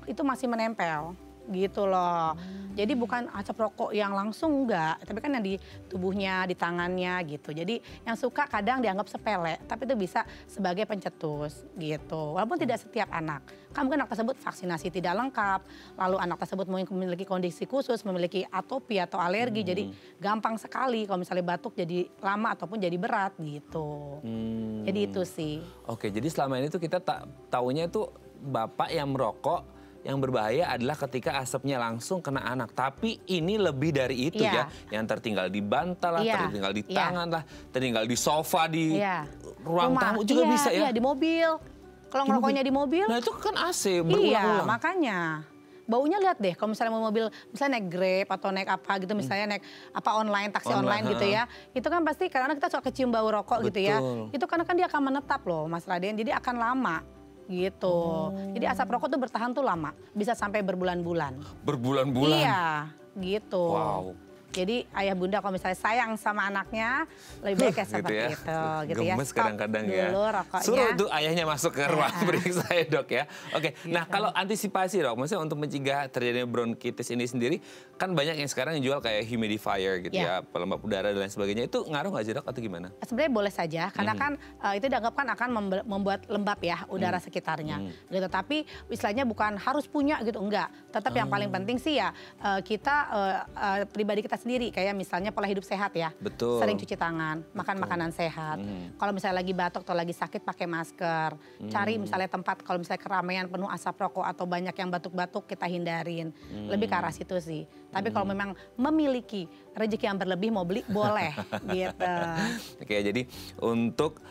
itu masih menempel gitu loh. Jadi bukan asap rokok yang langsung enggak, tapi kan yang di tubuhnya, di tangannya gitu. Jadi yang suka kadang dianggap sepele, tapi itu bisa sebagai pencetus gitu. Walaupun tidak setiap anak. Kan mungkin anak tersebut vaksinasi tidak lengkap, lalu anak tersebut mungkin memiliki kondisi khusus, memiliki atopi atau alergi, jadi gampang sekali kalau misalnya batuk jadi lama ataupun jadi berat gitu. Jadi itu sih. Oke, jadi selama ini tuh kita taunya itu bapak yang merokok yang berbahaya adalah ketika asapnya langsung kena anak. Tapi ini lebih dari itu ya. Yang tertinggal di bantal lah, tertinggal di tangan lah, tertinggal di sofa, di ruang tamu juga bisa ya? Iya, di mobil. Kalau ngerokoknya di mobil. Nah itu kan AC berulang-ulang. Iya, makanya. Baunya lihat deh, kalau misalnya mau mobil, misalnya naik Grab atau naik apa gitu, misalnya naik apa online, taksi online gitu ya. Itu kan pasti karena kita suka kecium bau rokok gitu ya. Itu karena kan dia akan menetap loh Mas Raden, jadi akan lama. Gitu. Jadi asap rokok tuh bertahan tuh lama, bisa sampai berbulan-bulan. Berbulan-bulan? Iya, gitu. Wow. Jadi ayah bunda kalau misalnya sayang sama anaknya, lebih baik seperti itu. Gitu ya. Gemes kadang-kadang ya. Dulu rokoknya. Suruh tuh ayahnya masuk ke ruang periksa ya dok ya. Oke, nah kalau antisipasi dok, maksudnya untuk mencegah terjadinya bronkitis ini sendiri, kan banyak yang sekarang yang jual kayak humidifier gitu ya, pelembab udara dan lain sebagainya. Itu ngaruh nggak sih dok atau gimana? Sebenarnya boleh saja, karena kan itu dianggapkan akan membuat lembab ya udara sekitarnya. Gitu. Tapi istilahnya bukan harus punya gitu, enggak. Tetap yang paling penting sih ya kita pribadi kita sendiri, kayak misalnya pola hidup sehat ya. Betul. Sering cuci tangan, makan makanan sehat. Kalau misalnya lagi batuk atau lagi sakit pakai masker. Cari misalnya tempat kalau misalnya keramaian penuh asap rokok atau banyak yang batuk-batuk kita hindarin. Lebih ke arah situ sih. Tapi kalau memang memiliki rezeki yang berlebih mau beli boleh gitu. Oke, jadi untuk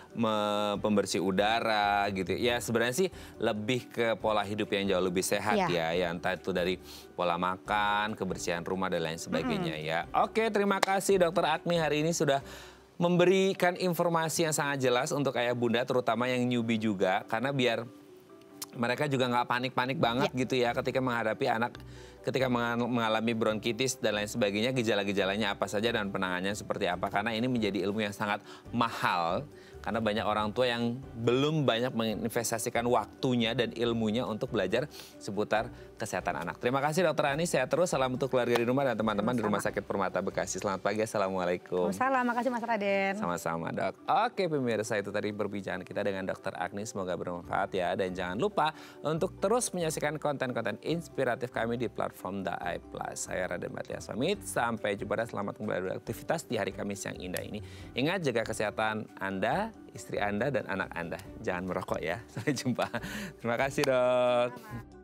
pembersih udara gitu ya sebenarnya sih lebih ke pola hidup yang jauh lebih sehat ya, entah itu dari pola makan, kebersihan rumah dan lain sebagainya ya. Oke, terima kasih Dokter Agni hari ini sudah memberikan informasi yang sangat jelas untuk ayah bunda terutama yang newbie juga, karena biar mereka juga nggak panik-panik banget gitu ya ketika menghadapi anak ketika mengalami bronkitis dan lain sebagainya, gejala-gejalanya apa saja dan penanganannya seperti apa, karena ini menjadi ilmu yang sangat mahal karena banyak orang tua yang belum banyak menginvestasikan waktunya dan ilmunya untuk belajar seputar kesehatan anak. Terima kasih Dokter Ani, sehat terus, salam untuk keluarga di rumah dan teman-teman di Rumah Sakit Permata Bekasi. Selamat pagi, assalamualaikum. Waalaikumsalam, makasih Mas Raden. Sama-sama dok. Oke pemirsa, itu tadi perbincangan kita dengan Dokter Agni, semoga bermanfaat ya. Dan jangan lupa untuk terus menyaksikan konten-konten inspiratif kami di platform Daai Plus. Saya Raden Batya pamit, sampai jumpa dan selamat kembali beraktivitas di hari Kamis yang indah ini. Ingat, jaga kesehatan Anda, istri Anda, dan anak Anda. Jangan merokok ya. Sampai jumpa. Terima kasih dok.